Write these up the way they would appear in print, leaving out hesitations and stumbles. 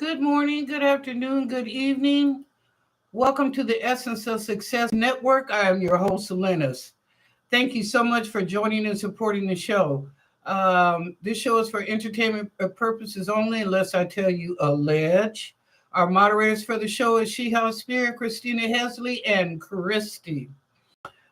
good morning, good afternoon, good evening. Welcome to the Essence of Success Network. I am your host, Lennnis. Thank you so much for joining and supporting the show. This show is for entertainment purposes only, unless I tell you allege. Our moderators for the show is She Spirit, Christina Hesley, and Christy.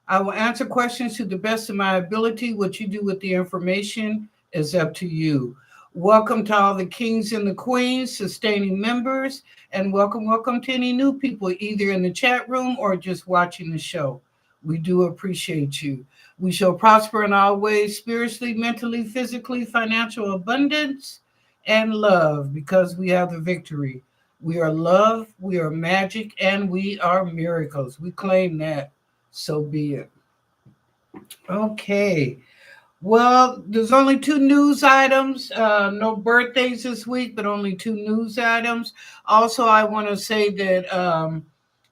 I will answer questions to the best of my ability. What you do with the information is up to you. Welcome to all the kings and the queens, sustaining members, and welcome to any new people, either in the chat room or just watching the show. We do appreciate you. We shall prosper in all ways, spiritually, mentally, physically, financial abundance, and love, because we have the victory. We are love, we are magic, and we are miracles. We claim that. So be it. Okay. Well, there's only two news items. No birthdays this week, but only two news items. Also, I want to say that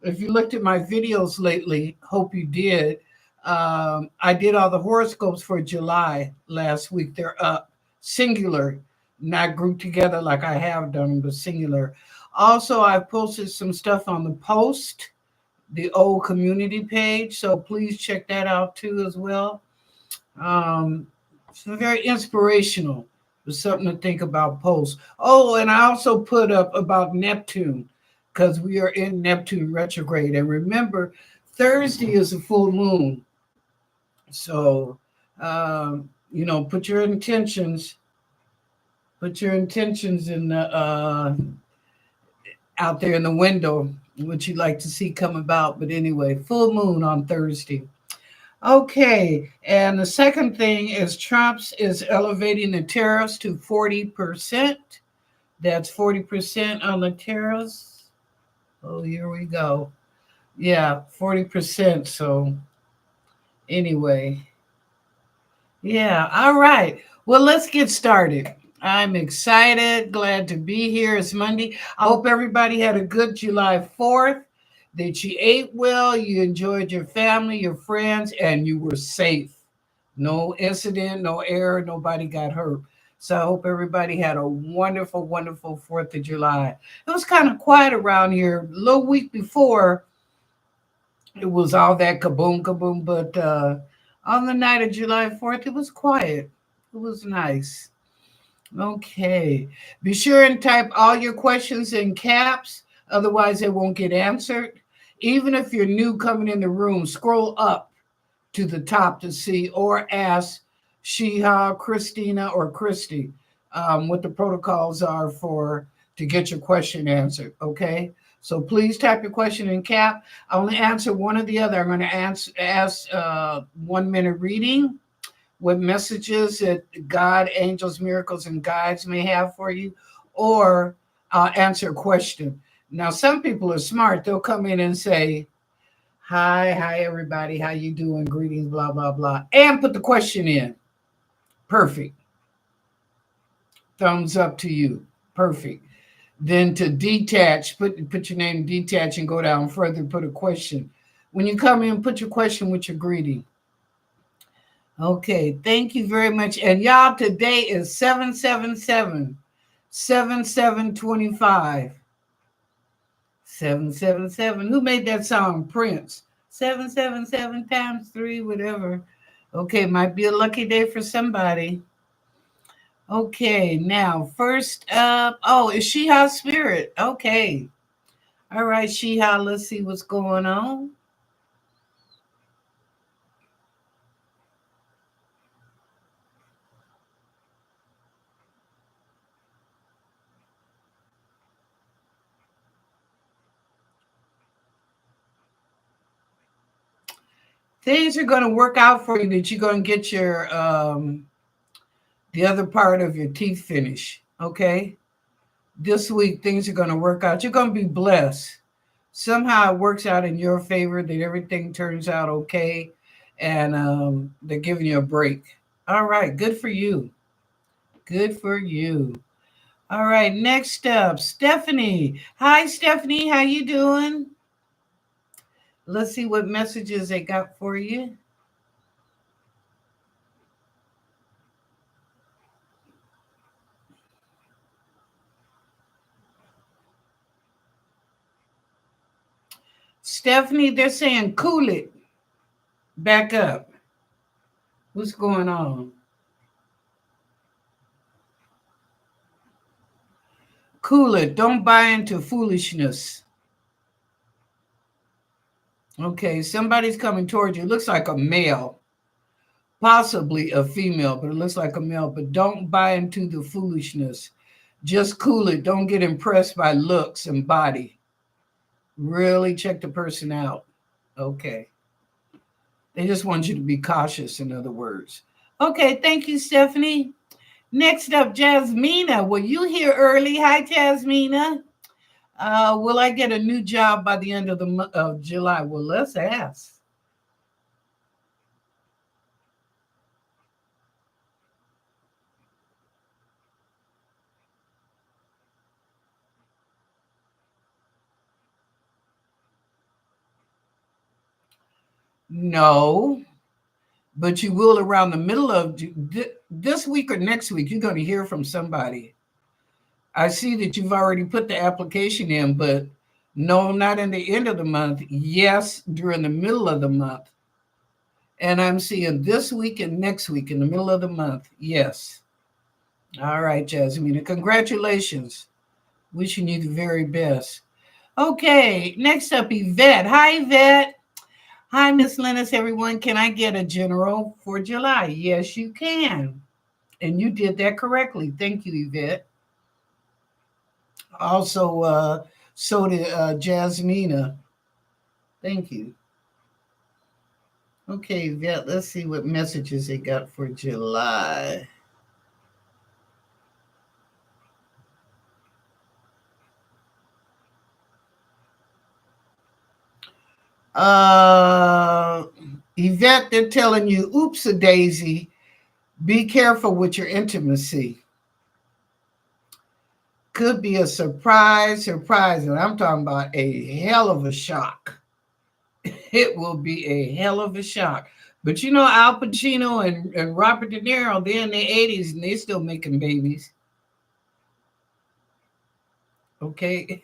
if you looked at my videos lately, hope you did. I did all the horoscopes for July last week. They're up, singular, not grouped together like I have done, but singular. Also, I've posted some stuff on the post, the old community page. So please check that out too as well. It's very inspirational. It's something to think about posts. Oh, and I also put up about Neptune because we are in Neptune retrograde. And remember, Thursday is a full moon. So, put your intentions in the out there in the window, what you'd like to see come about. But anyway, full moon on Thursday. Okay, and the second thing is Trump's is elevating the tariffs to 40%. That's 40% on the tariffs. Oh, here we go. Yeah, 40%. So anyway, yeah, all right. Well, let's get started. I'm excited, glad to be here. It's Monday. I hope everybody had a good July 4th, that you ate well, you enjoyed your family, your friends, and you were safe. No incident, no error, nobody got hurt. So I hope everybody had a wonderful, wonderful 4th of July. It was kind of quiet around here. A little week before, it was all that kaboom, kaboom. But on the night of July 4th, it was quiet. It was nice. Okay. Be sure and type all your questions in caps, otherwise they won't get answered. Even if you're new coming in the room, scroll up to the top to see or ask Sheha, Christina, or Christy what the protocols are for to get your question answered. Okay. So please type your question in cap. I only answer one or the other. I'm going to ask 1 minute reading, what messages that God, angels, miracles, and guides may have for you, or I'll answer a question. Now, some people are smart. They'll come in and say, hi, everybody. How you doing? Greetings, blah, blah, blah. And put the question in. Perfect. Thumbs up to you. Perfect. Then to detach, put your name, detach, and go down further, put a question. When you come in, put your question with your greeting. Okay, thank you very much. And y'all, today is 777 7725. 777. Who made that song? Prince. 777 times 3, whatever. Okay, might be a lucky day for somebody. Okay, now, first up, oh, is Sheha Spirit? Okay. All right, Sheha, let's see what's going on. Things are going to work out for you, that you're going to get your the other part of your teeth finish. Okay, this week things are going to work out. You're going to be blessed. Somehow it works out in your favor, that everything turns out okay, and they're giving you a break. All right, good for you. Good for you. All right, next up, Stephanie. Hi, Stephanie. How you doing? Let's see what messages they got for you. Stephanie, they're saying cool it. Back up. What's going on? Cool it. Don't buy into foolishness. Okay, somebody's coming towards you. It looks like a male, possibly a female, but it looks like a male. But don't buy into the foolishness. Just cool it. Don't get impressed by looks and body. Really check the person out. Okay. They just want you to be cautious, in other words. Okay, thank you, Stephanie. Next up, Jasmina. Were you here early? Hi, Jasmina. Will I get a new job by the end of the month of July? Well, let's ask. No, but you will around the middle of this week or next week. You're going to hear from somebody. I see that you've already put the application in, but no, not in the end of the month. Yes, during the middle of the month. And I'm seeing this week and next week in the middle of the month. Yes. All right, Jasmine. Congratulations. Wishing you the very best. Okay, next up, Yvette. Hi, Yvette. Hi, Miss Lennnis, everyone. Can I get a general for July? Yes, you can. And you did that correctly. Thank you, Yvette. Also, so did Jasmina. Thank you. Okay, Yvette, let's see what messages they got for July. Yvette, they're telling you, oops a daisy, be careful with your intimacy. Could be a surprise, and I'm talking about a hell of a shock. It will be a hell of a shock. But you know, Al Pacino and Robert De Niro, they're in their 80s and they're still making babies. Okay.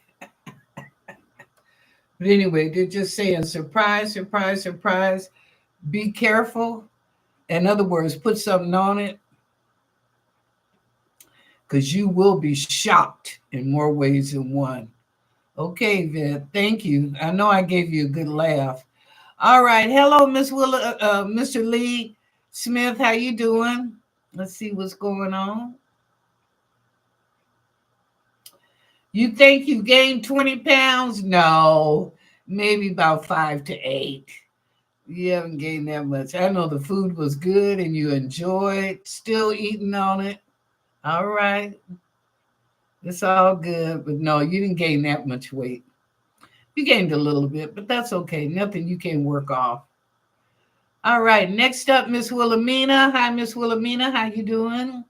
But anyway, they're just saying surprise, surprise, surprise. Be careful. In other words, put something on it because you will be shocked in more ways than one. Okay, Vet, thank you. I know I gave you a good laugh. All right. Hello, Mr. Lee Smith. How you doing? Let's see what's going on. You think you gained 20 pounds? No, maybe about 5 to 8. You haven't gained that much. I know the food was good and you enjoyed still eating on it. All right. It's all good. But no, you didn't gain that much weight. You gained a little bit, but that's okay. Nothing you can work off. All right. Next up, Miss Wilhelmina. Hi, Miss Wilhelmina. How you doing?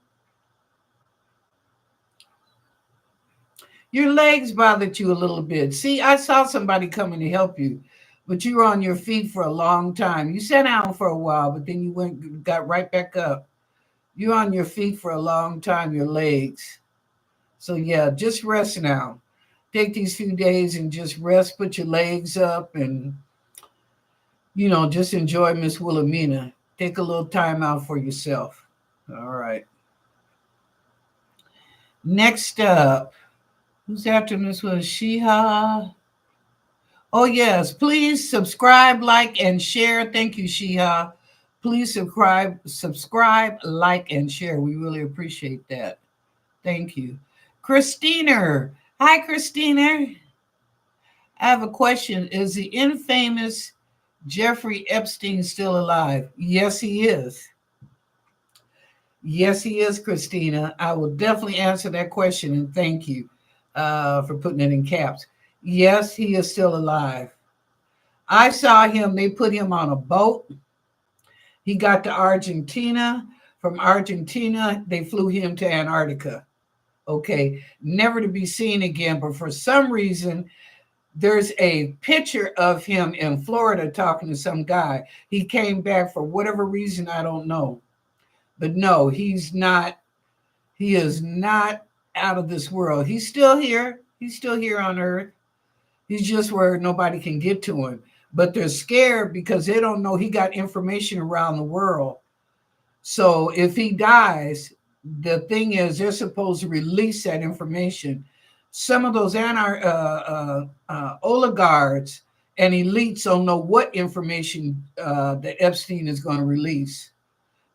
Your legs bothered you a little bit. See, I saw somebody coming to help you, but you were on your feet for a long time. You sat down for a while, but then you got right back up. You're on your feet for a long time, your legs. So yeah, just rest now. Take these few days and just rest, put your legs up and, just enjoy Miss Wilhelmina. Take a little time out for yourself. All right. Next up, who's after Miss Wilhelmina? Shiha. Oh, yes. Please subscribe, like, and share. Thank you, Shiha. Please subscribe, like, and share. We really appreciate that. Thank you. Christina. Hi, Christina. I have a question. Is the infamous Jeffrey Epstein still alive? Yes, he is. Yes, he is, Christina. I will definitely answer that question and thank you for putting it in caps. Yes, he is still alive. I saw him, they put him on a boat. He got to Argentina. From Argentina, they flew him to Antarctica. Okay, never to be seen again. But for some reason, there's a picture of him in Florida talking to some guy. He came back for whatever reason, I don't know. But no, he's not. He is not out of this world. He's still here. He's still here on Earth. He's just where nobody can get to him. But they're scared because they don't know he got information around the world. So if he dies, the thing is they're supposed to release that information. Some of those oligarchs and elites don't know what information that Epstein is going to release,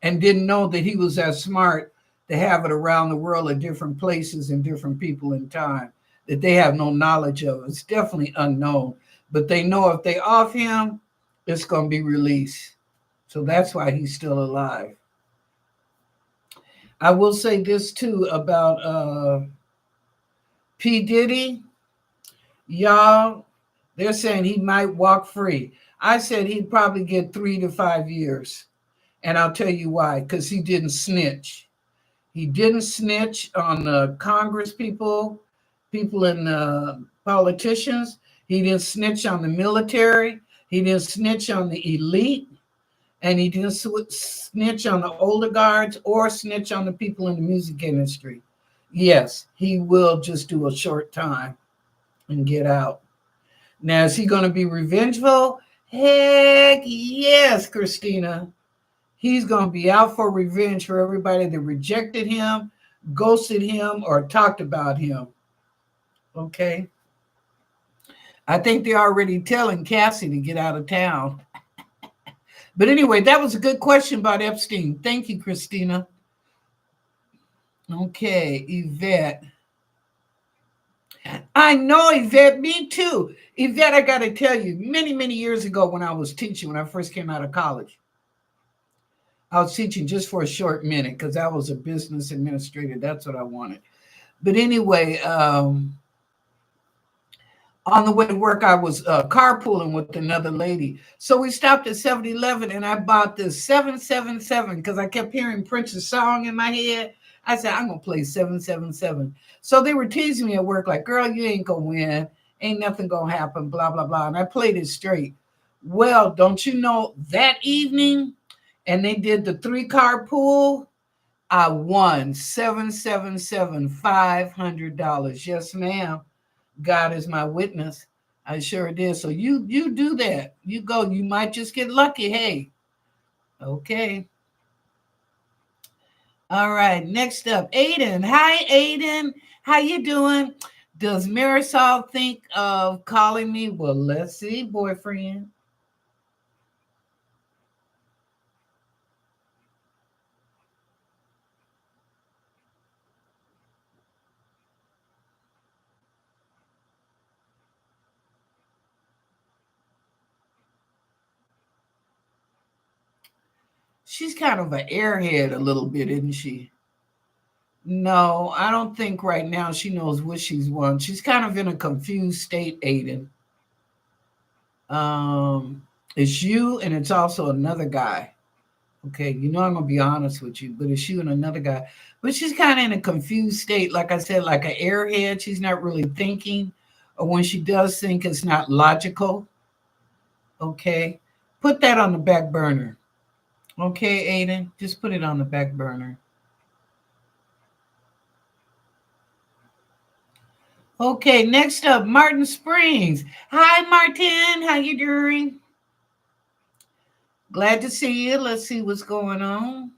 and didn't know that he was that smart to have it around the world at different places and different people in time that they have no knowledge of. It's definitely unknown, but they know if they off him, it's going to be released. So that's why he's still alive. I will say this too about P. Diddy. Y'all, they're saying he might walk free. I said he'd probably get 3 to 5 years. And I'll tell you why, because he didn't snitch. He didn't snitch on the Congress people, people in politicians. He didn't snitch on the military. He didn't snitch on the elite. And he didn't snitch on the older guards or snitch on the people in the music industry. Yes, he will just do a short time and get out. Now, is he going to be revengeful? Heck yes, Christina. He's going to be out for revenge for everybody that rejected him, ghosted him, or talked about him. Okay. I think they're already telling Cassie to get out of town. But anyway, that was a good question about Epstein. Thank you, Christina. Okay, Yvette. I know, Yvette, me too. Yvette, I got to tell you, many, many years ago when I was teaching, when I first came out of college, I was teaching just for a short minute because I was a business administrator. That's what I wanted. But anyway, on the way to work, I was carpooling with another lady. So we stopped at 7-Eleven and I bought this 777 because I kept hearing Prince's song in my head. I said, I'm going to play 777. So they were teasing me at work like, girl, you ain't going to win. Ain't nothing going to happen, blah, blah, blah. And I played it straight. Well, don't you know that evening, and they did the 3-card pool, I won 777, $500. Yes, ma'am. God is my witness. I sure did. So you do that. You go. You might just get lucky. Hey. Okay. All right. Next up, Aiden. Hi, Aiden. How you doing? Does Marisol think of calling me? Well, let's see, boyfriend. She's kind of an airhead a little bit, isn't she? No, I don't think right now she knows what she's won. She's kind of in a confused state, Aiden. Um, it's you and it's also another guy. Okay, you know I'm gonna be honest with you, but it's you and another guy. But she's kind of in a confused state, like I said, like an airhead. She's not really thinking, or when she does think, it's not logical. Okay, put that on the back burner. Okay, Aiden, just put it on the back burner. Okay, next up, Martin Springs. Hi, Martin. How you doing? Glad to see you. Let's see what's going on.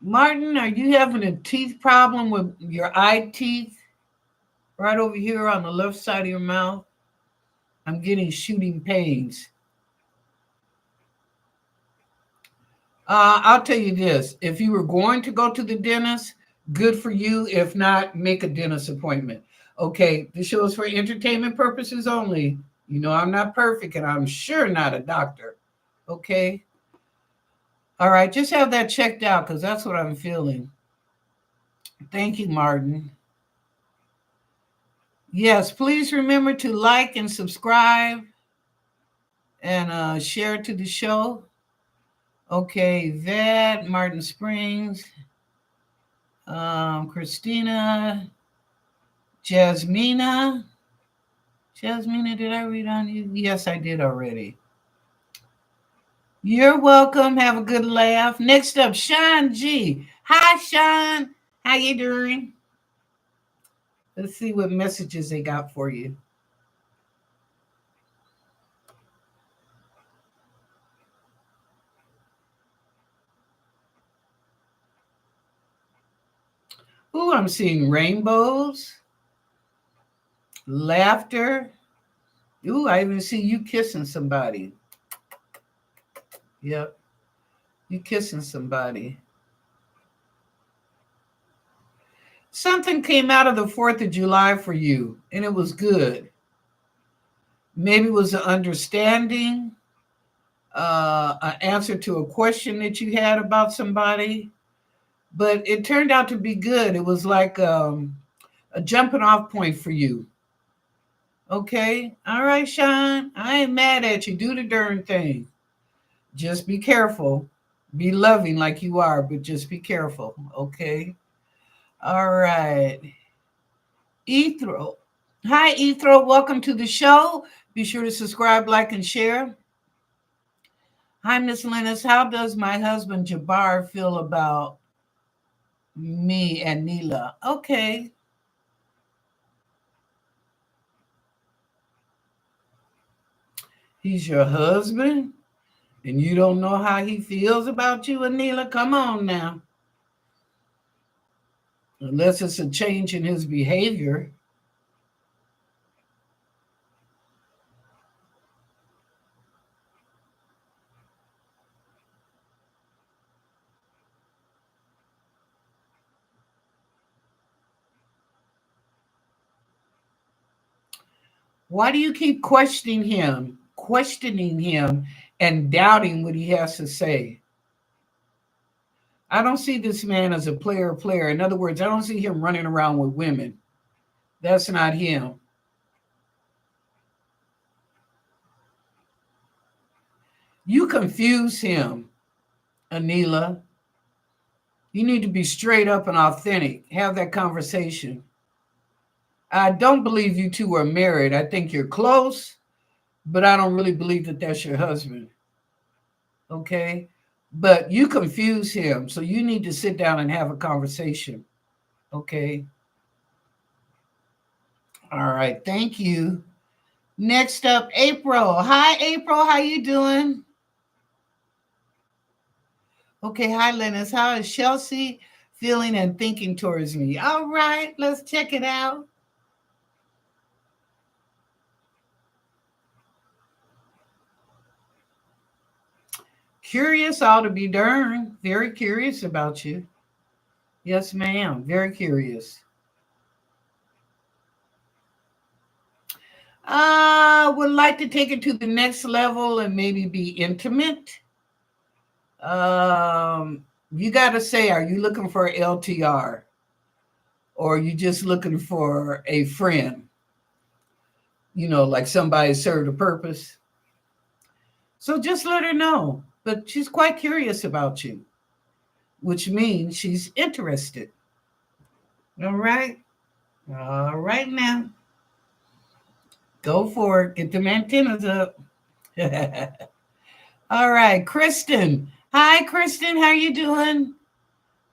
Martin, are you having a teeth problem with your eye teeth right over here on the left side of your mouth? I'm getting shooting pains. I'll tell you this. If you were going to go to the dentist, good for you. If not, make a dentist appointment. Okay, this show is for entertainment purposes only. You know, I'm not perfect and I'm sure not a doctor. Okay. All right, just have that checked out because that's what I'm feeling. Thank you, Martin. Yes, please remember to like and subscribe and share to the show. Okay, that Martin Springs, Christina, Jasmina. Jasmina, did I read on you? Yes, I did already. You're welcome. Have a good laugh. Next up, Sean G. Hi, Sean. How you doing? Let's see what messages they got for you. Ooh, I'm seeing rainbows, laughter. Ooh, I even see you kissing somebody. Yep, you kissing somebody. Something came out of the 4th of July for you, and it was good. Maybe it was an understanding, an answer to a question that you had about somebody, but it turned out to be good. It was like a jumping off point for you. Okay, all right, Sean, I ain't mad at you. Do the darn thing. Just be careful. Be loving like you are, but just be careful. Okay. All right. Ethro. Hi, Ethro. Welcome to the show. Be sure to subscribe, like, and share. Hi, Miss Lennnis. How does my husband Jabbar feel about me and Neela? Okay. He's your husband, and you don't know how he feels about you and Neela? Come on now. Unless it's a change in his behavior. Why do you keep questioning him, and doubting what he has to say? I don't see this man as a player. In other words, I don't see him running around with women. That's not him. You confuse him, Anila. You need to be straight up and authentic. Have that conversation. I don't believe you two are married. I think you're close, but I don't really believe that that's your husband. Okay? But you confuse him. So you need to sit down and have a conversation. Okay? All right. Thank you. Next up, April. Hi, April. How you doing? Okay. Hi, Lennnis. How is Chelsea feeling and thinking towards me? All right. Let's check it out. Curious ought to be darn. Very curious about you. Yes, ma'am. Very curious. I would like to take it to the next level and maybe be intimate. You got to say, are you looking for LTR, or are you just looking for a friend? Like somebody served a purpose. So just let her know. But she's quite curious about you, which means she's interested. All right. All right now. Go for it. Get them antennas up. All right, Kristen. Hi, Kristen. How you doing?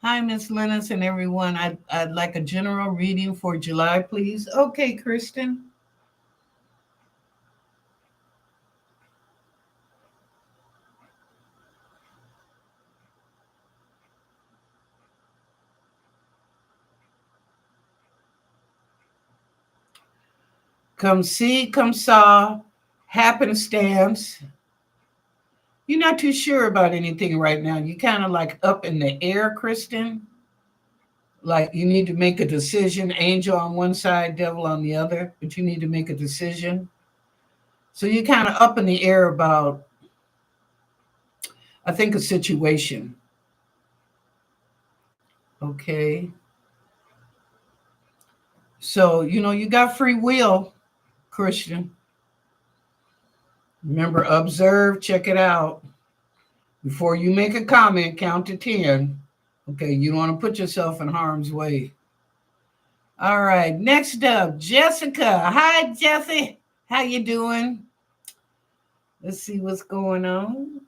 Hi, Miss Lennnis and everyone. I'd like a general reading for July, please. Okay, Kristen. Come see, come saw, happenstance. You're not too sure about anything right now. You kind of like up in the air, Kristen. Like you need to make a decision. Angel on one side, devil on the other, but you need to make a decision. So you're kind of up in the air about, I think, a situation. Okay. So, you got free will, Christian. Remember, observe, check it out. Before you make a comment, count to 10. Okay, you don't want to put yourself in harm's way. All right, next up, Jessica. Hi, Jessie. How you doing? Let's see what's going on.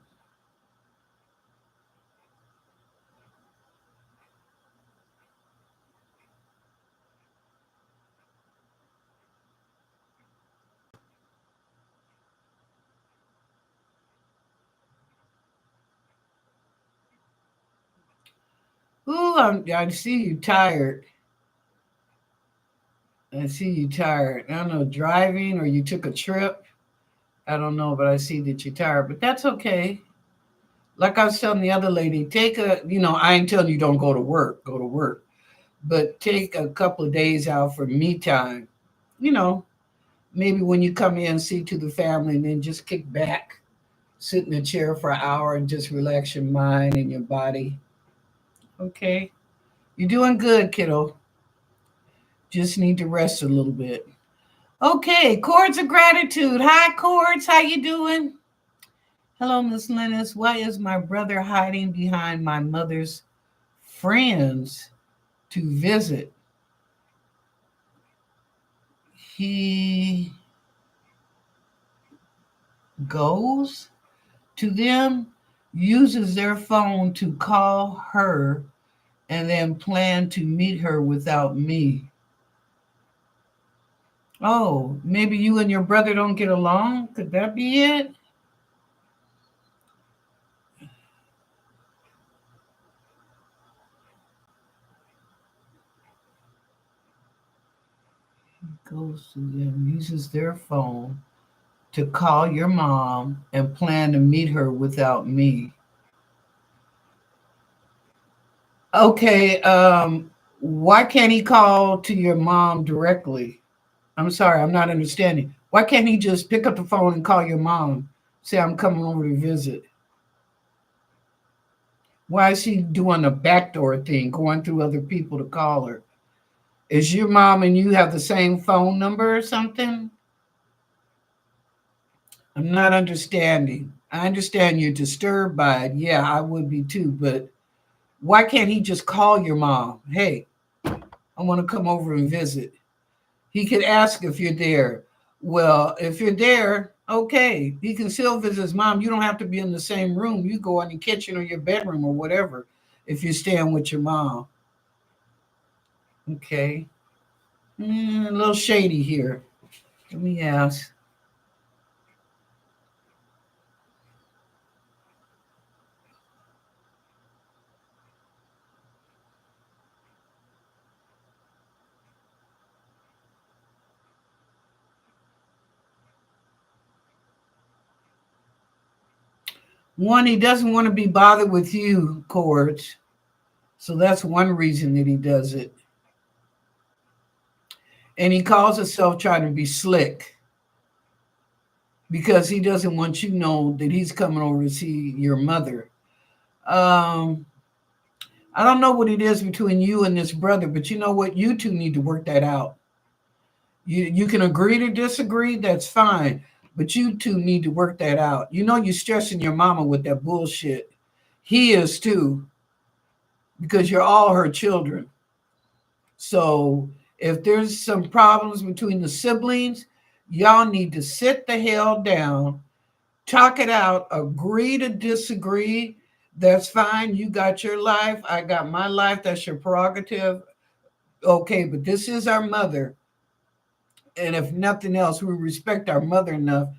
Ooh, I see you tired. I see you tired. I don't know, driving or you took a trip. I don't know, but I see that you're tired. But that's okay. Like I was telling the other lady, take a, I ain't telling you don't go to work, but take a couple of days out for me time. You know, maybe when you come in, see to the family, and then just kick back, sit in a chair for an hour and just relax your mind and your body. Okay. You're doing good, kiddo. Just need to rest a little bit. Okay, chords of gratitude. Hi, chords. How you doing? Hello, Miss Lennnis. Why is my brother hiding behind my mother's friends to visit? He goes to them, uses their phone to call her, and then plan to meet her without me. Oh, maybe you and your brother don't get along? Could that be it? Goes to them, uses their phone to call your mom and plan to meet her without me. Okay, why can't he call to your mom directly? I'm sorry, I'm not understanding. Why can't he just pick up the phone and call your mom? Say, I'm coming over to visit. Why is he doing a backdoor thing, going through other people to call her? Is your mom and you have the same phone number or something? I'm not understanding. I understand you're disturbed by it. Yeah, I would be too. But why can't he just call your mom? Hey, I want to come over and visit. He could ask if you're there. Well, if you're there, okay, he can still visit his mom. You don't have to be in the same room. You go in the kitchen or your bedroom or whatever if you're staying with your mom. Okay. A little shady here. Let me ask. One, he doesn't want to be bothered with you, Cords. So that's one reason that he does it. And he calls himself trying to be slick because he doesn't want you to know that he's coming over to see your mother. Um, I don't know what it is between you and this brother, but you know what? You two need to work that out. You can agree to disagree, that's fine. But you two need to work that out. You know you're stressing your mama with that bullshit. He is too, because you're all her children. So if there's some problems between the siblings, y'all need to sit the hell down, talk it out, agree to disagree. That's fine. You got your life. I got my life. That's your prerogative. Okay, but this is our mother. And if nothing else, we respect our mother enough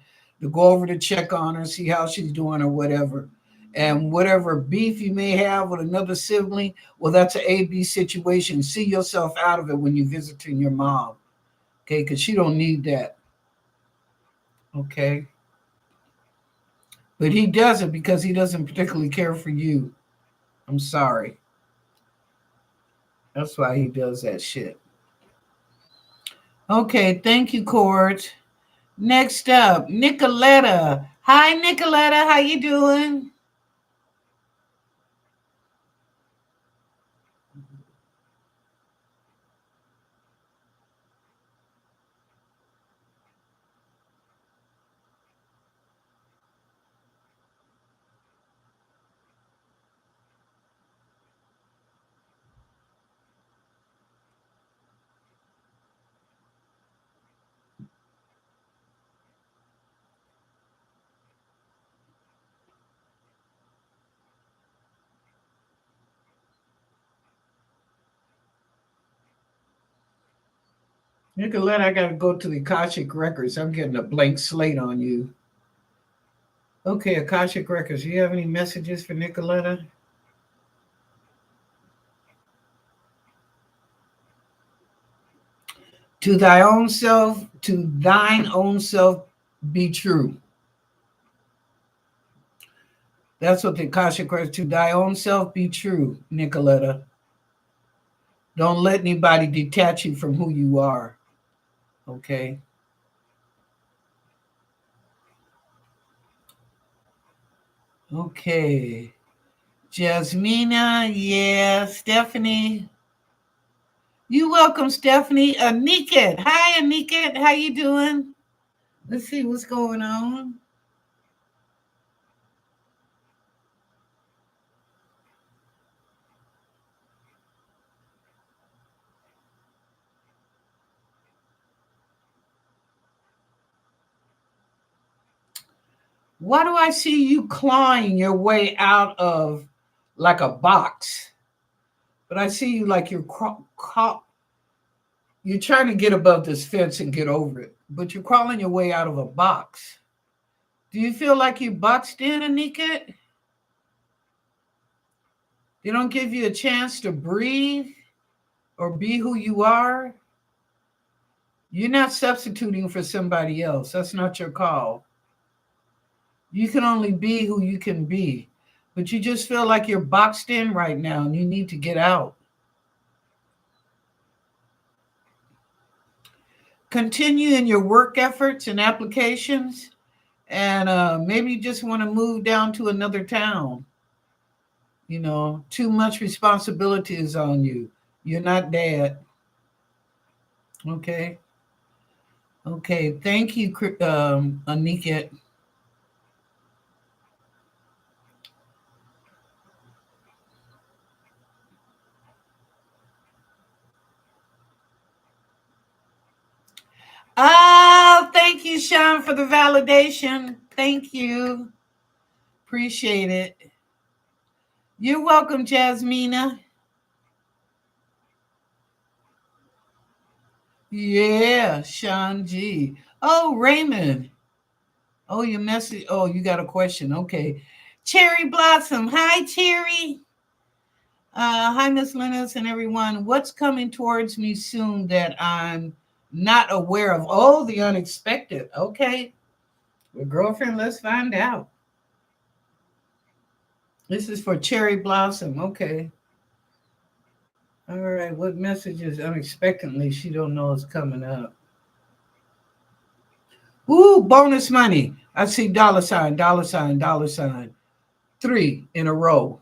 to go over to check on her, see how she's doing or whatever. And whatever beef you may have with another sibling, well, that's an A-B situation. See yourself out of it when you visiting your mom. Okay, because she don't need that. Okay. But he does it because he doesn't particularly care for you. I'm sorry. That's why he does that shit. Okay, thank you, Cord. Next up, Nicoletta. Hi, Nicoletta. How you doing? Nicolette, I got to go to the Akashic Records. I'm getting a blank slate on you. Okay, Akashic Records. Do you have any messages for Nicoletta? To thy own self, to thine own self be true. That's what the Akashic Records, to thy own self be true, Nicoletta. Don't let anybody detach you from who you are. Okay. Okay. Jasmina, yeah. Stephanie. You welcome, Stephanie. Aniket. Hi, Aniket. How you doing? Let's see what's going on. Why do I see you clawing your way out of like a box? But I see you like you're trying to get above this fence and get over it, but you're crawling your way out of a box. Do you feel like you boxed in, Anika? They don't give you a chance to breathe or be who you are. You're not substituting for somebody else. That's not your call. You can only be who you can be. But you just feel like you're boxed in right now and you need to get out. Continue in your work efforts and applications, and maybe you just want to move down to another town. You know, too much responsibility is on you. You're not dad. Okay. Okay. Thank you, Anika. Oh, thank you, Sean, for the validation. Thank you. Appreciate it. You're welcome, Jasmina. Yeah, Sean G. Oh, Raymond. Oh, your message. Oh, you got a question. Okay. Cherry Blossom. Hi, Cherry. Hi, Miss Lennnis and everyone. What's coming towards me soon that I'm not aware of? Oh, the unexpected. Okay. Well, girlfriend, let's find out. This is for Cherry Blossom. Okay. All right. What messages unexpectedly she don't know is coming up? Ooh, bonus money. I see dollar sign, dollar sign, dollar sign. 3 in a row.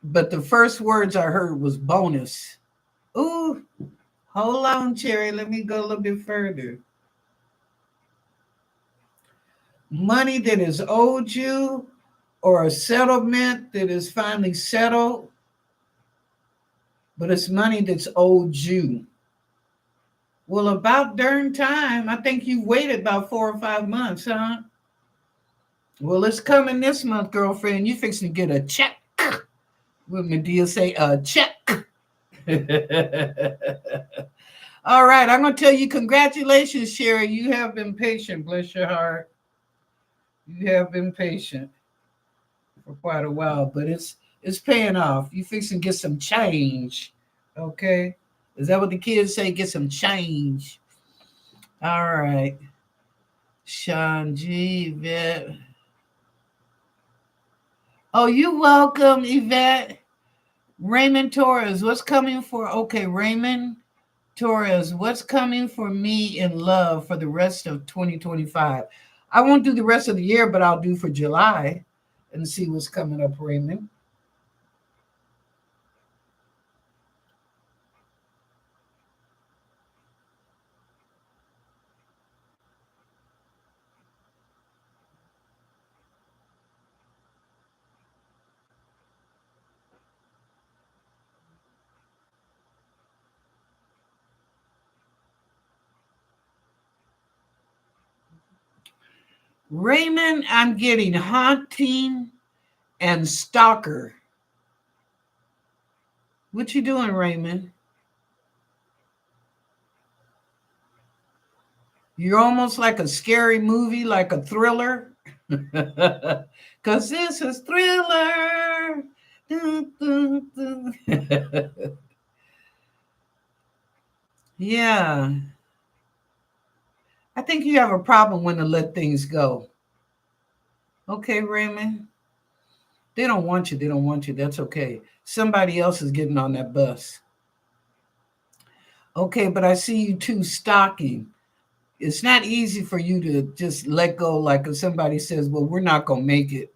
But the first words I heard was bonus. Ooh, hold on, Cherry. Let me go a little bit further. Money that is owed you or a settlement that is finally settled, but it's money that's owed you. Well, about darn time. I think you waited about 4 or 5 months, huh? Well, it's coming this month, girlfriend. You fixing to get a check. What Medea say? A check. All right, I'm going to tell you congratulations, Sherry. You have been patient. Bless your heart. You have been patient for quite a while, but it's paying off. You fixing to get some change. Okay? Is that what the kids say? Get some change. All right. Sean G. Yvette. Oh, you welcome, Yvette. Raymond Torres, what's coming for? Okay, Raymond Torres, what's coming for me in love for the rest of 2025? I won't do the rest of the year, but I'll do for July and see what's coming up, Raymond. Raymond, I'm getting haunting and stalker. What you doing, Raymond? You're almost like a scary movie, like a thriller. Because this is thriller. Dun, dun, dun. Yeah. I think you have a problem when to let things go. Okay, Raymond. They don't want you. They don't want you. That's okay. Somebody else is getting on that bus. Okay, but I see you too stocking. It's not easy for you to just let go. Like if somebody says, well, we're not going to make it,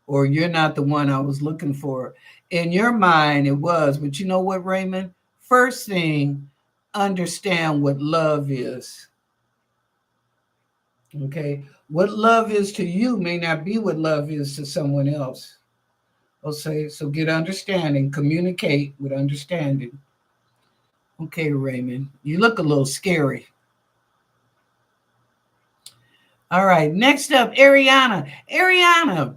or you're not the one I was looking for. In your mind, it was. But you know what, Raymond? First thing, understand what love is. Okay. What love is to you may not be what love is to someone else. Okay. So get understanding, communicate with understanding. Okay, Raymond. You look a little scary. All right. Next up, Ariana. Ariana,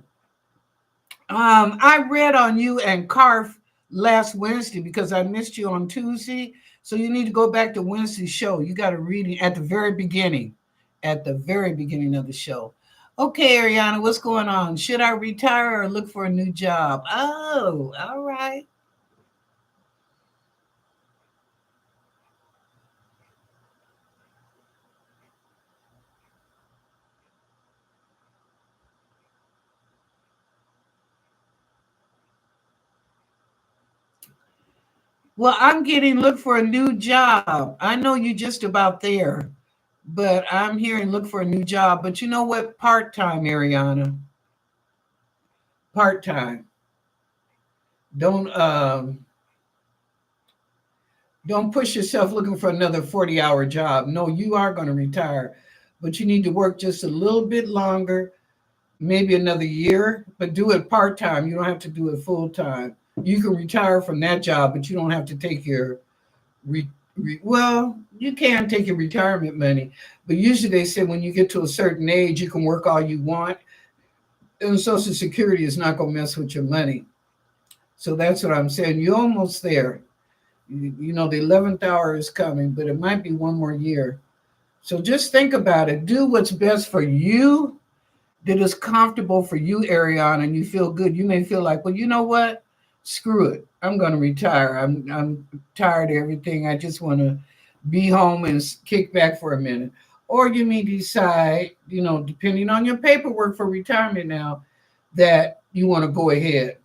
I read on you and Carf last Wednesday because I missed you on Tuesday. So you need to go back to Wednesday's show. You got to read it at the very beginning of the show. Okay, Ariana, what's going on? Should I retire or look for a new job? Oh, all right. Well, I'm getting look for a new job. I know you just about there, but I'm hearing look for a new job. But you know what? Part time, Ariana. Part time. Don't don't push yourself looking for another 40-hour job. No, you are going to retire, but you need to work just a little bit longer, maybe another year, but do it part time. You don't have to do it full time. You can retire from that job, but you don't have to take your well, you can take your retirement money, but usually they say when you get to a certain age, you can work all you want, and Social Security is not going to mess with your money. So that's what I'm saying. You're almost there. You know, the 11th hour is coming, but it might be one more year. So just think about it. Do what's best for you, that is comfortable for you, Ariana, and you feel good. You may feel like, well, you know what? Screw it. I'm going to retire. I'm tired of everything. I just want to be home and kick back for a minute. Or you may decide, you know, depending on your paperwork for retirement now, that you want to go ahead.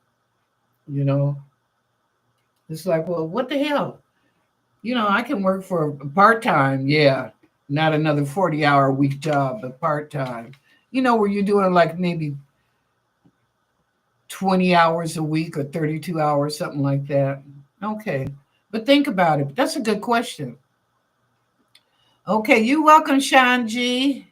You know, it's like, well, what the hell? You know, I can work for part time. Yeah, not another 40-hour week job, but part time. You know, where you're doing like maybe 20 hours a week or 32 hours, something like that. Okay. But think about it. That's a good question. Okay. You're welcome, Sean G.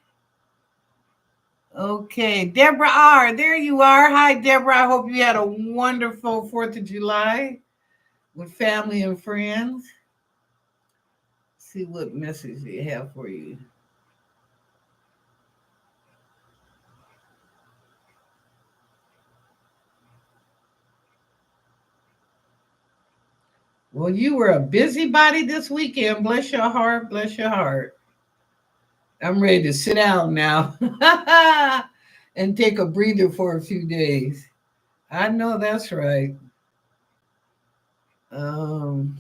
Okay. Deborah R. There you are. Hi, Deborah. I hope you had a wonderful 4th of July with family and friends. See what message they have for you. Well, you were a busybody this weekend. Bless your heart. Bless your heart. I'm ready to sit down now and take a breather for a few days. I know that's right. Um,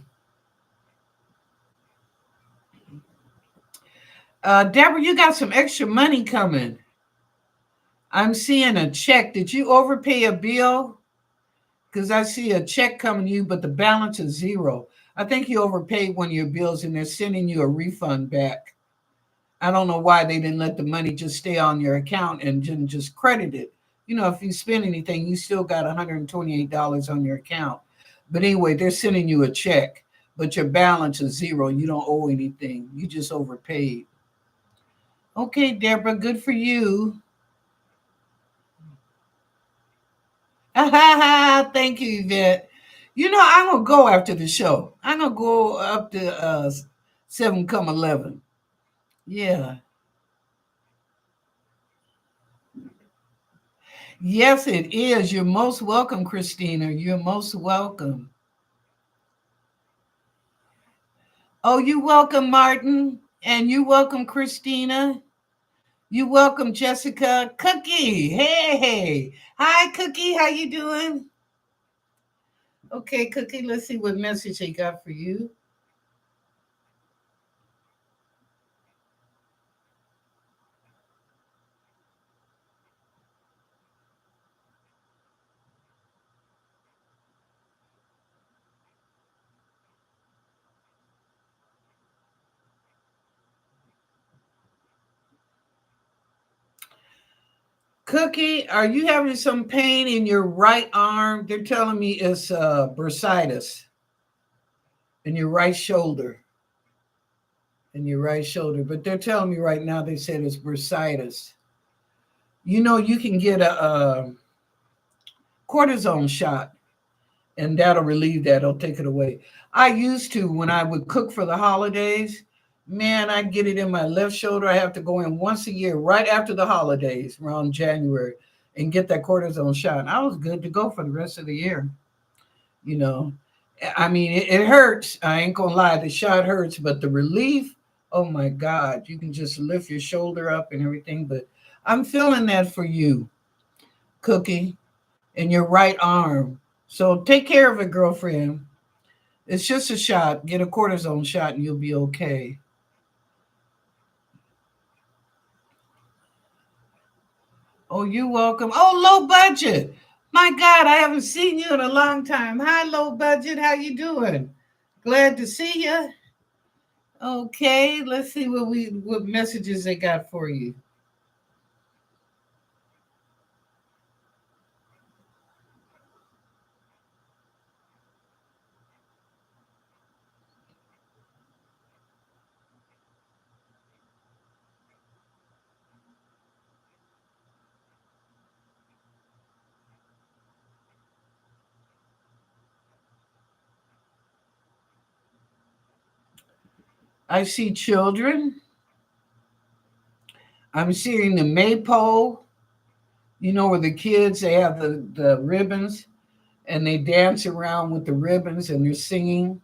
Deborah, you got some extra money coming. I'm seeing a check. Did you overpay a bill? Because I see a check coming to you, but the balance is zero. I think you overpaid one of your bills and they're sending you a refund back. I don't know why they didn't let the money just stay on your account and didn't just credit it. You know, if you spend anything, you still got $128 on your account. But anyway, they're sending you a check, but your balance is zero. You don't owe anything. You just overpaid. Okay, Deborah, good for you. Thank you, Yvette. You know, I'm gonna go after the show. I'm gonna go up to 7 come 11. Yeah. Yes, it is. You're most welcome, Christina. You're most welcome. Oh, you welcome, Martin. And you welcome Christina. You welcome Jessica. Cookie. Hey. Hi, Cookie. How you doing? Okay, Cookie, let's see what message they got for you. Cookie, are you having some pain in your right arm? They're telling me it's bursitis in your right shoulder. In your right shoulder. But they're telling me right now they said it's bursitis. You know, you can get a cortisone shot and that'll relieve that. It'll take it away. I used to when I would cook for the holidays. Man, I get it in my left shoulder. I have to go in once a year, right after the holidays, around January, and get that cortisone shot. And I was good to go for the rest of the year. You know, I mean, it hurts. I ain't gonna lie, the shot hurts, but the relief, oh my God, you can just lift your shoulder up and everything. But I'm feeling that for you, Cookie, in your right arm. So take care of it, girlfriend. It's just a shot. Get a cortisone shot and you'll be okay. Oh, you're welcome. Oh, low budget. My God, I haven't seen you in a long time. Hi, low budget. How you doing? Glad to see you. Okay, let's see what messages they got for you. I see children. I'm seeing the maypole. You know where the kids they have the ribbons and they dance around with the ribbons and they're singing.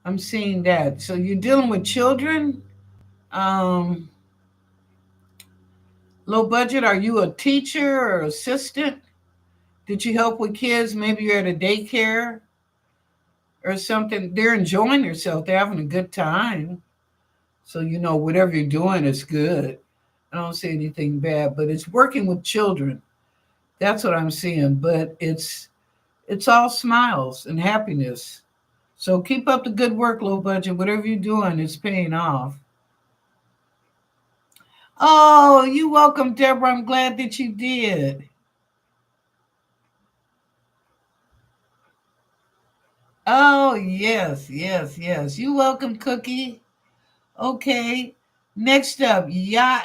I'm seeing that. So you're dealing with children. Um, Low budget. Are you a teacher or assistant? Did you help with kids? Maybe you're at a daycare or something. They're enjoying themselves. They're having a good time. So you know whatever you're doing is good. I don't see anything bad, but it's working with children. That's what I'm seeing. But it's all smiles and happiness. So keep up the good work, low budget. Whatever you're doing, it's paying off. Oh, you welcome, Deborah. I'm glad that you did. Oh, yes. You welcome, Cookie. Okay. Next up, Yakna.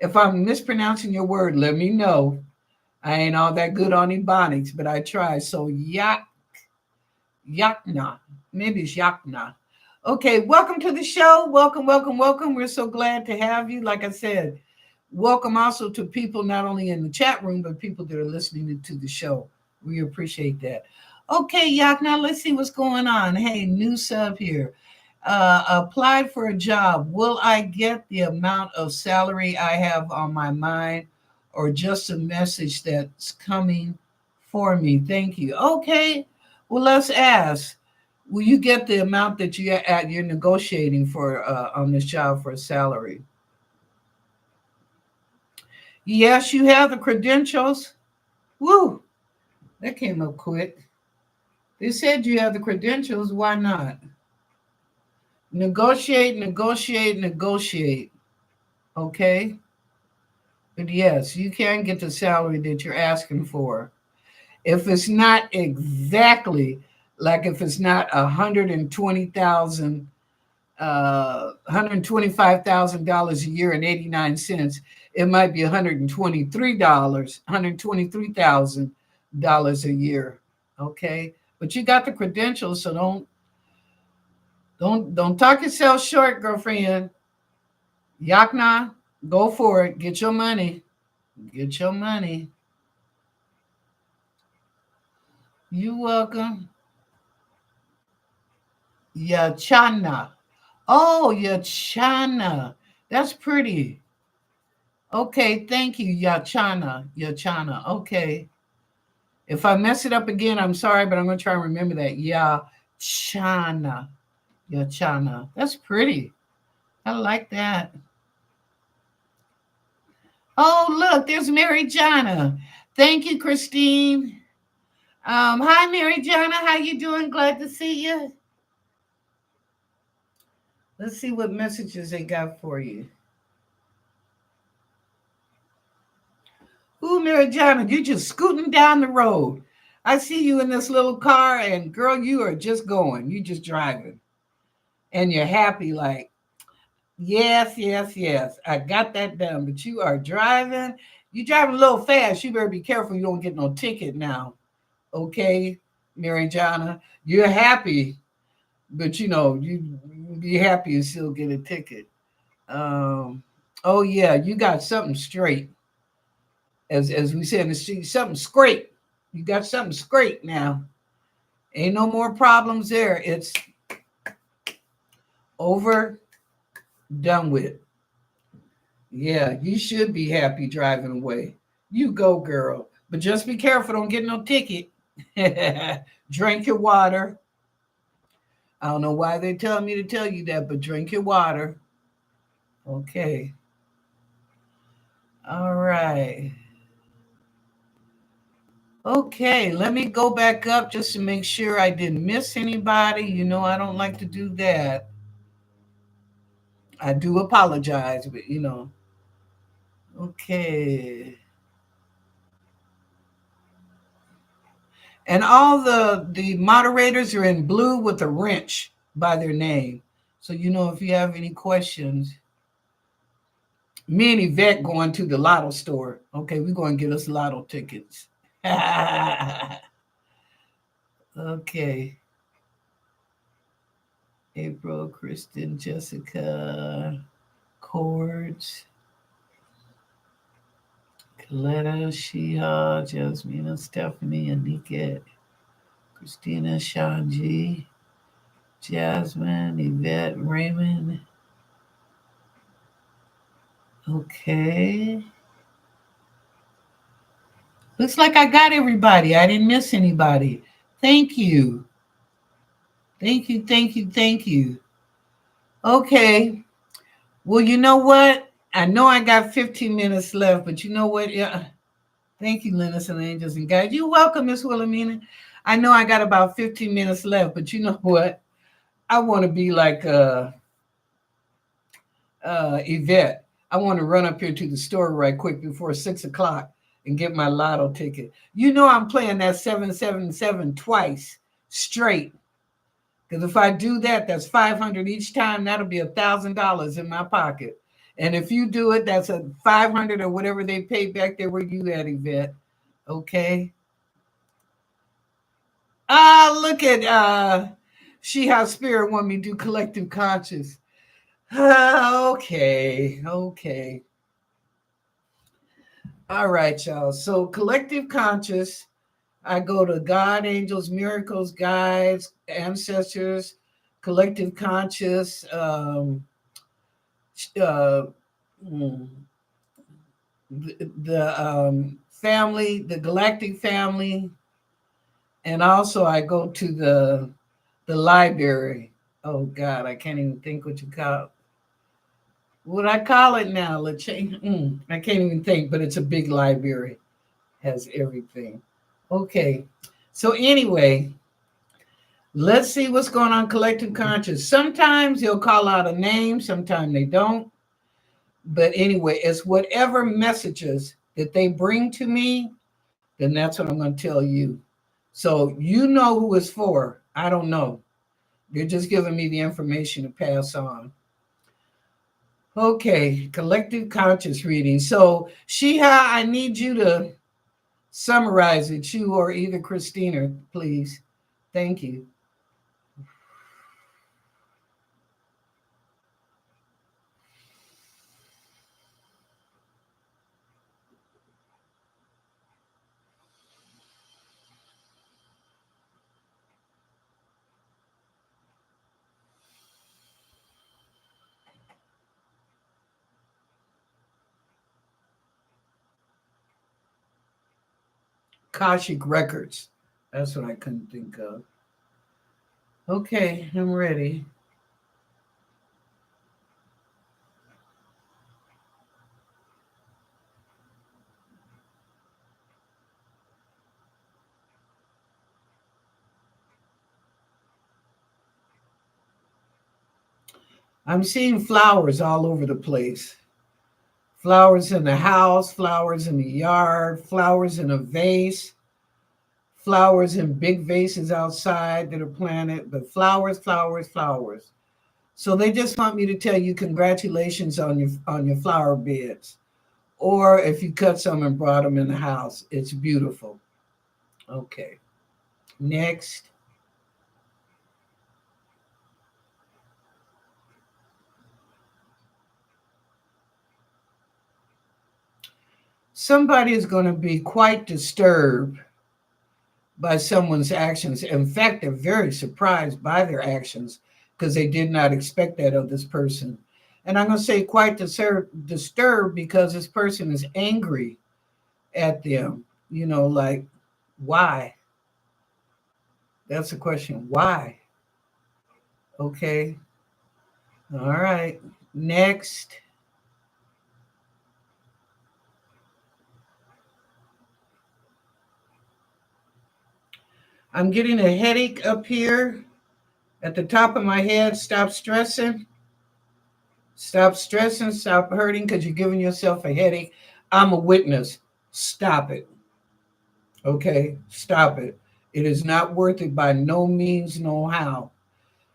If I'm mispronouncing your word, let me know. I ain't all that good on Ebonics, but I try. So Yakna. Maybe it's Yakna. Okay, welcome to the show. Welcome. We're so glad to have you. Like I said, welcome also to people not only in the chat room, but people that are listening to the show. We appreciate that. Okay, Yak, now let's see what's going on. Hey, new sub here. Applied for a job. Will I get the amount of salary I have on my mind or just a message that's coming for me? Thank you. Okay, well, let's ask. Will you get the amount that you're negotiating for on this job for a salary? Yes, you have the credentials. Woo, that came up quick. They said you have the credentials. Why not? Negotiate. Okay. But yes, you can get the salary that you're asking for. If it's not exactly like if it's not 120,000 $125,000 a year and 89 cents, it might be $123,000 a year. Okay, but you got the credentials, so don't talk yourself short, girlfriend. Yakna, go for it. Get your money. Get your money. You welcome. Yachana. Oh, Yachana. That's pretty. Okay, thank you, Yachana. Yachana. Okay. If I mess it up again, I'm sorry, but I'm going to try and remember that. Yachana. Yachana. That's pretty. I like that. Oh, look, there's Mary Jana. Thank you, Christine. Hi, Mary Jana. How you doing? Glad to see you. Let's see what messages they got for you. Ooh, Mary Jana, you just scooting down the road. I see you in this little car, and girl, you are just going. You just driving, and you're happy. Like, yes, yes, yes. I got that done. But you are driving. You driving a little fast. You better be careful. You don't get no ticket now. Okay, Mary Jana, you're happy, but you be happy and still get a ticket. Um, oh yeah, you got something straight, as we said in the street, something scrape. You got something scrape now. Ain't no more problems there. It's over, done with. Yeah, you should be happy driving away. You go, girl. But just be careful, don't get no ticket. Drink your water. I don't know why they tell me to tell you that, but drink your water. Okay. All right. Okay, let me go back up just to make sure I didn't miss anybody. I don't like to do that. I do apologize, but. Okay. And all the moderators are in blue with a wrench by their name. So if you have any questions, me and Yvette going to the lotto store. Okay, we're going to get us lotto tickets. Okay. April, Kristen, Jessica, Cords, Coletta, Sheha, Jasmina, Stephanie, Anika, Christina, Shanji, Jasmine, Yvette, Raymond. Okay. Looks like I got everybody. I didn't miss anybody. Thank you. Thank you, thank you, thank you. Okay. Well, you know what? I know I got 15 minutes left, but you know what? Yeah. Thank you, Lennnis and Angels and Guides. You're welcome, Miss Wilhelmina. I know I got about 15 minutes left, but you know what? I want to be like Yvette. I want to run up here to the store right quick before 6 o'clock and get my lotto ticket. I'm playing that 777 twice straight. Because if I do that, that's 500 each time. That'll be $1,000 in my pocket. And if you do it, that's a 500 or whatever they pay back there where you at, Yvette. Okay. Look at She How Spirit want me to do collective conscious. Okay, okay. All right, y'all. So collective conscious, I go to God, angels, miracles, guides, ancestors, collective conscious, uh, mm, the family, the galactic family, and also I go to the library. Oh God, I can't even think what you call it. What I call it now, I can't even think, but it's a big library, has everything. Okay, so anyway, let's see what's going on collective conscious. Sometimes they'll call out a name, sometimes they don't. But anyway, it's whatever messages that they bring to me, then that's what I'm going to tell you. So you know who it's for. I don't know. They're just giving me the information to pass on. Okay, collective conscious reading. So, Shiha, I need you to summarize it, you or either Christina, please. Thank you. Akashic records. That's what I couldn't think of. Okay, I'm ready. I'm seeing flowers all over the place. Flowers in the house, flowers in the yard, flowers in a vase, flowers in big vases outside that are planted, but flowers, flowers, flowers. So they just want me to tell you congratulations on your flower beds. Or if you cut some and brought them in the house, it's beautiful. Okay. Next. Somebody is going to be quite disturbed by someone's actions. In fact, they're very surprised by their actions because they did not expect that of this person. And I'm going to say quite disturbed because this person is angry at them. You know, like, why? That's the question. Why? Okay. All right. Next. I'm getting a headache up here at the top of my head. Stop stressing. Stop stressing. Stop hurting because you're giving yourself a headache. I'm a witness. Stop it. Okay? Stop it. It is not worth it by no means, no how.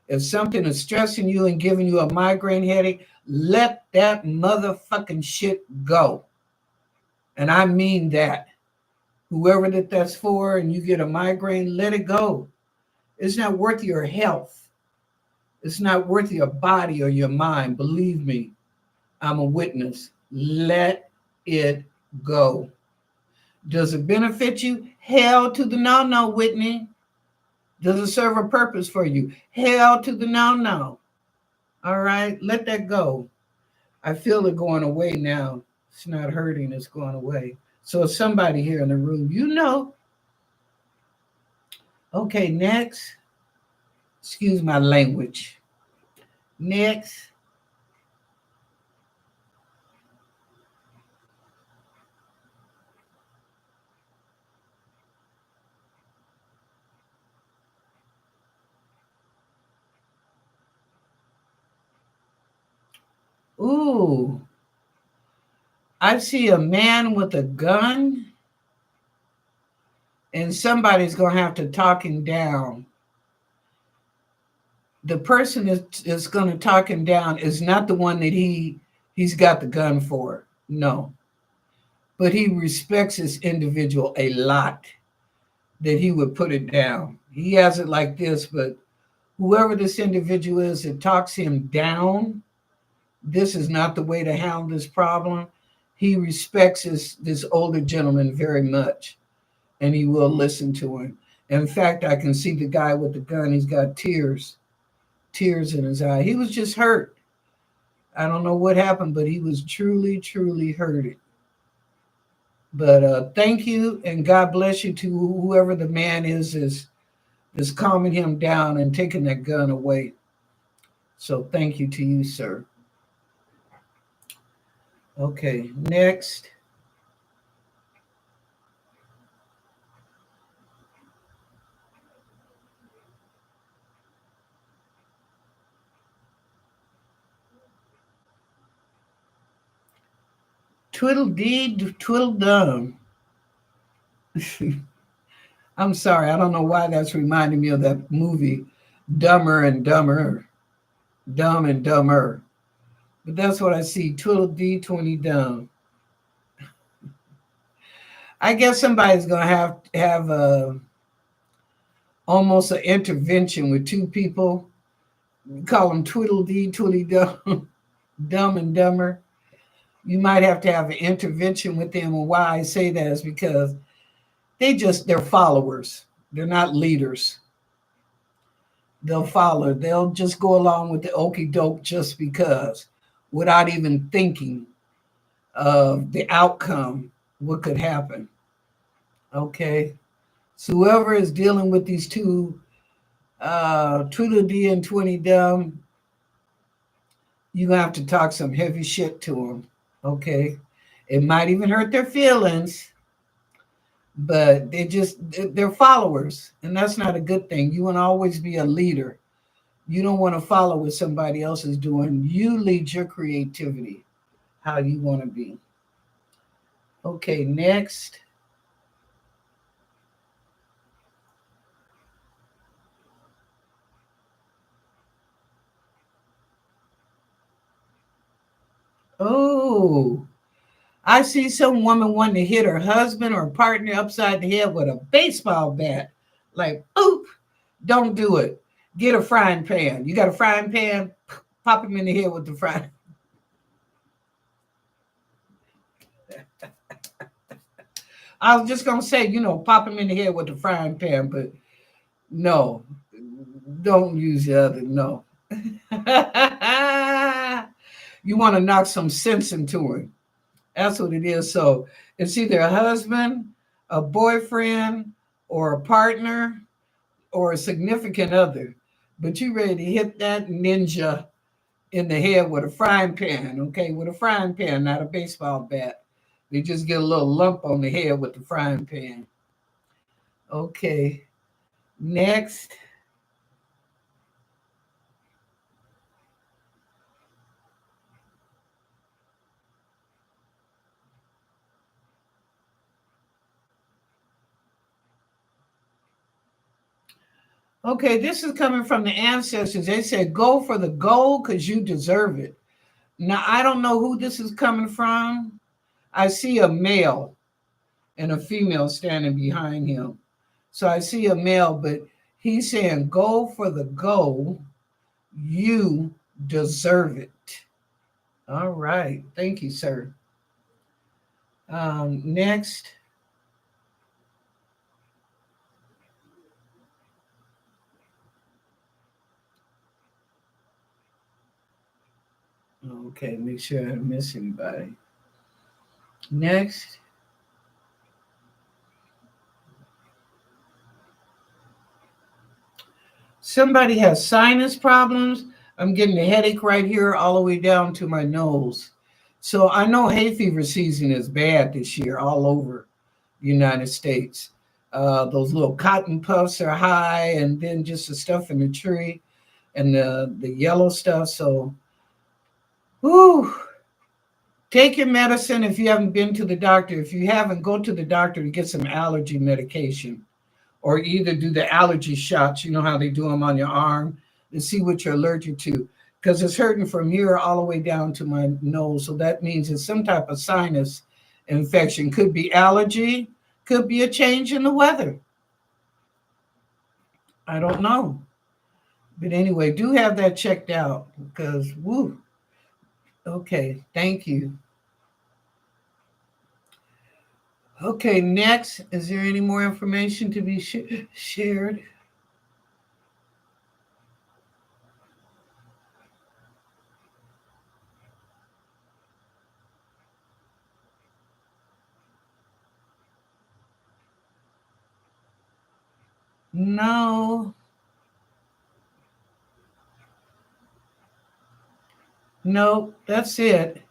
If something is stressing you and giving you a migraine headache, let that motherfucking shit go. And I mean that. Whoever that's for and you get a migraine, let it go. It's not worth your health. It's not worth your body or your mind. Believe me, I'm a witness. Let it go. Does it benefit you? Hell to the no, no, Whitney. Does it serve a purpose for you? Hell to the no, no. All right, let that go. I feel it going away now. It's not hurting, it's going away. So if somebody here in the room, you know. Okay, next. Excuse my language. Next. Ooh, I see a man with a gun, and somebody's going to have to talk him down. The person that's going to talk him down is not the one that he's got the gun for. No. But he respects this individual a lot that he would put it down. He has it like this, but whoever this individual is that talks him down, this is not the way to handle this problem. He respects this older gentleman very much, and he will listen to him. In fact, I can see the guy with the gun. He's got tears in his eye. He was just hurt. I don't know what happened, but he was truly, truly hurting. But thank you, and God bless you to whoever the man is calming him down and taking that gun away. So thank you to you, sir. Okay, next. Twiddle-dee, twiddle-dum. I'm sorry, I don't know why that's reminding me of that movie, Dumber and Dumber, Dumb and Dumber. But that's what I see, twiddle-dee, twenty-dum. I guess somebody's going to have almost an intervention with two people. We call them twiddle-dee, twiddly-dum, dumb and dumber. You might have to have an intervention with them. And why I say that is because they're followers. They're not leaders. They'll follow. They'll just go along with the okey doke just because, without even thinking of the outcome, what could happen. Okay. So whoever is dealing with these two, Tweedledee D and 20 Dumb, you have to talk some heavy shit to them. Okay. It might even hurt their feelings, but they're followers, and that's not a good thing. You want to always be a leader. You don't want to follow what somebody else is doing. You lead your creativity how you want to be. Okay, next. Oh, I see some woman wanting to hit her husband or partner upside the head with a baseball bat. Like, oop, don't do it. Get a frying pan. You got a frying pan? Pop him in the head with the frying. I was just gonna say, pop him in the head with the frying pan, but no, don't use the other. No. You want to knock some sense into him. That's what it is. So it's either a husband, a boyfriend, or a partner, or a significant other. But you ready to hit that ninja in the head with a frying pan, okay? With a frying pan, not a baseball bat. They just get a little lump on the head with the frying pan. Okay. Next. Okay, this is coming from the ancestors. They said, go for the gold because you deserve it. Now, I don't know who this is coming from. I see a male and a female standing behind him. So I see a male, but he's saying, go for the gold. You deserve it. All right. Thank you, sir. Next. Okay, make sure I don't miss anybody. Next. Somebody has sinus problems. I'm getting a headache right here all the way down to my nose. So I know hay fever season is bad this year all over the United States. Those little cotton puffs are high, and then just the stuff in the tree and the yellow stuff. So, whew, take your medicine if you haven't been to the doctor. If you haven't, go to the doctor to get some allergy medication, or either do the allergy shots. You know how they do them on your arm to see what you're allergic to. Because it's hurting from here all the way down to my nose. So that means it's some type of sinus infection. Could be allergy, could be a change in the weather. I don't know. But anyway, do have that checked out because, woo. Okay, thank you. Okay, next. Is there any more information to be shared? No, no, that's it.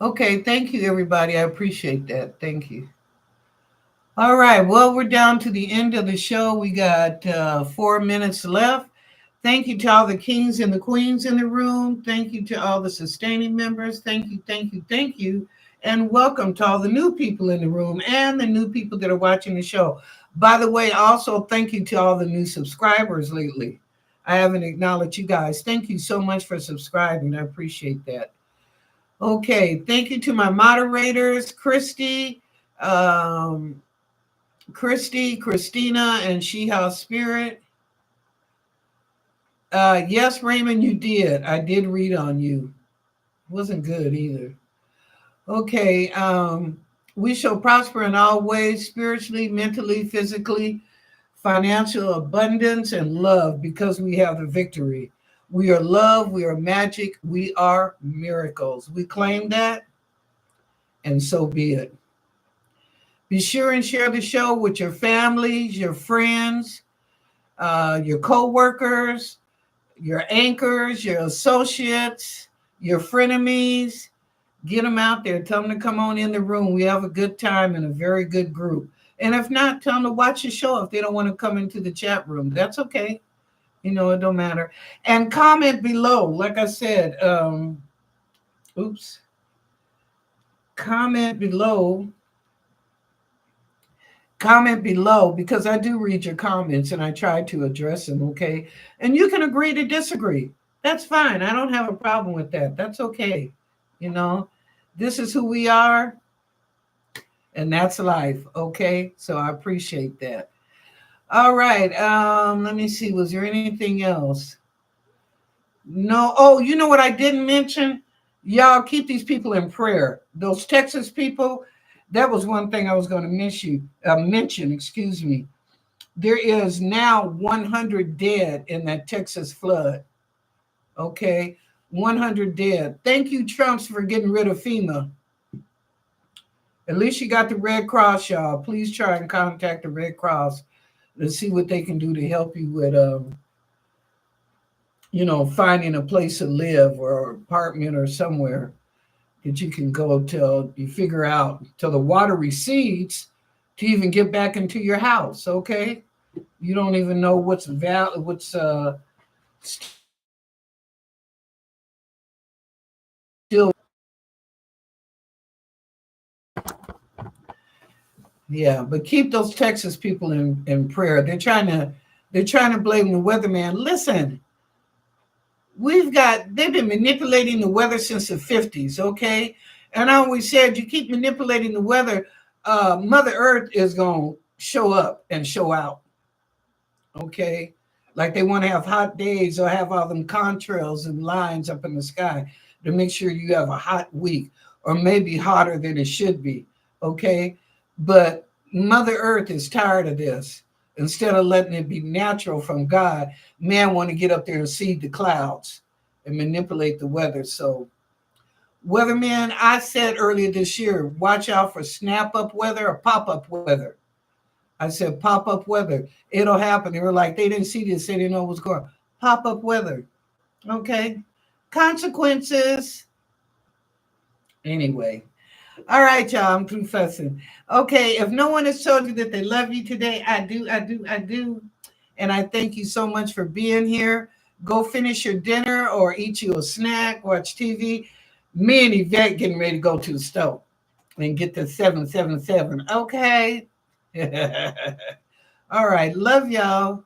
Okay, thank you, everybody. I appreciate that. Thank you. All right, well, we're down to the end of the show. We got 4 minutes left. Thank you to all the kings and the queens in the room. Thank you to all the sustaining members. Thank you, thank you, thank you. And welcome to all the new people in the room and the new people that are watching the show. By the way, also thank you to all the new subscribers lately. I haven't acknowledged you guys. Thank you so much for subscribing. I appreciate that. Okay, thank you to my moderators, Christina, and She House Spirit. Yes, Raymond, you did. I did read on you. Wasn't good either. Okay. We shall prosper in all ways, spiritually, mentally, physically, financial abundance, and love because we have the victory. We are love. We are magic. We are miracles. We claim that, and so be it. Be sure and share the show with your families, your friends, your co-workers, your anchors, your associates, your frenemies. Get them out there. Tell them to come on in the room. We have a good time and a very good group. And if not, tell them to watch the show if they don't want to come into the chat room. That's okay. It don't matter. And comment below. Like I said, oops. Comment below. Comment below because I do read your comments and I try to address them, okay? And you can agree to disagree. That's fine. I don't have a problem with that. That's okay. You know, this is who we are and that's life, okay? So I appreciate that. All right. Let me see. Was there anything else? No. Oh, you know what I didn't mention? Y'all keep these people in prayer. Those Texas people, that was one thing I was going to mention, excuse me. There is now 100 dead in that Texas flood. Okay, 100 dead. Thank you, Trumps, for getting rid of FEMA. At least you got the Red Cross, y'all. Please try and contact the Red Cross to see what they can do to help you with, finding a place to live or apartment or somewhere that you can go till you figure out till the water recedes to even get back into your house. Okay, you don't even know what's still. Yeah, but keep those Texas people in prayer. They're trying to blame the weatherman. Listen, they've been manipulating the weather since the 50s, okay? And I always said you keep manipulating the weather, Mother Earth is gonna show up and show out. Okay. Like they want to have hot days or have all them contrails and lines up in the sky to make sure you have a hot week or maybe hotter than it should be. Okay. But Mother Earth is tired of this. Instead of letting it be natural from God, man want to get up there and seed the clouds and manipulate the weather. So weatherman, I said earlier this year, watch out for snap up weather or pop up weather. I said, pop up weather. It'll happen. They were like, they didn't see this. They didn't know what's going on. Pop up weather. Okay. Consequences. Anyway. All right, y'all. I'm through fussing. Okay. If no one has told you that they love you today, I do. And I thank you so much for being here. Go finish your dinner or eat you a snack, watch TV. Me and Yvette getting ready to go to the store and get the 777. Okay. All right. Love y'all.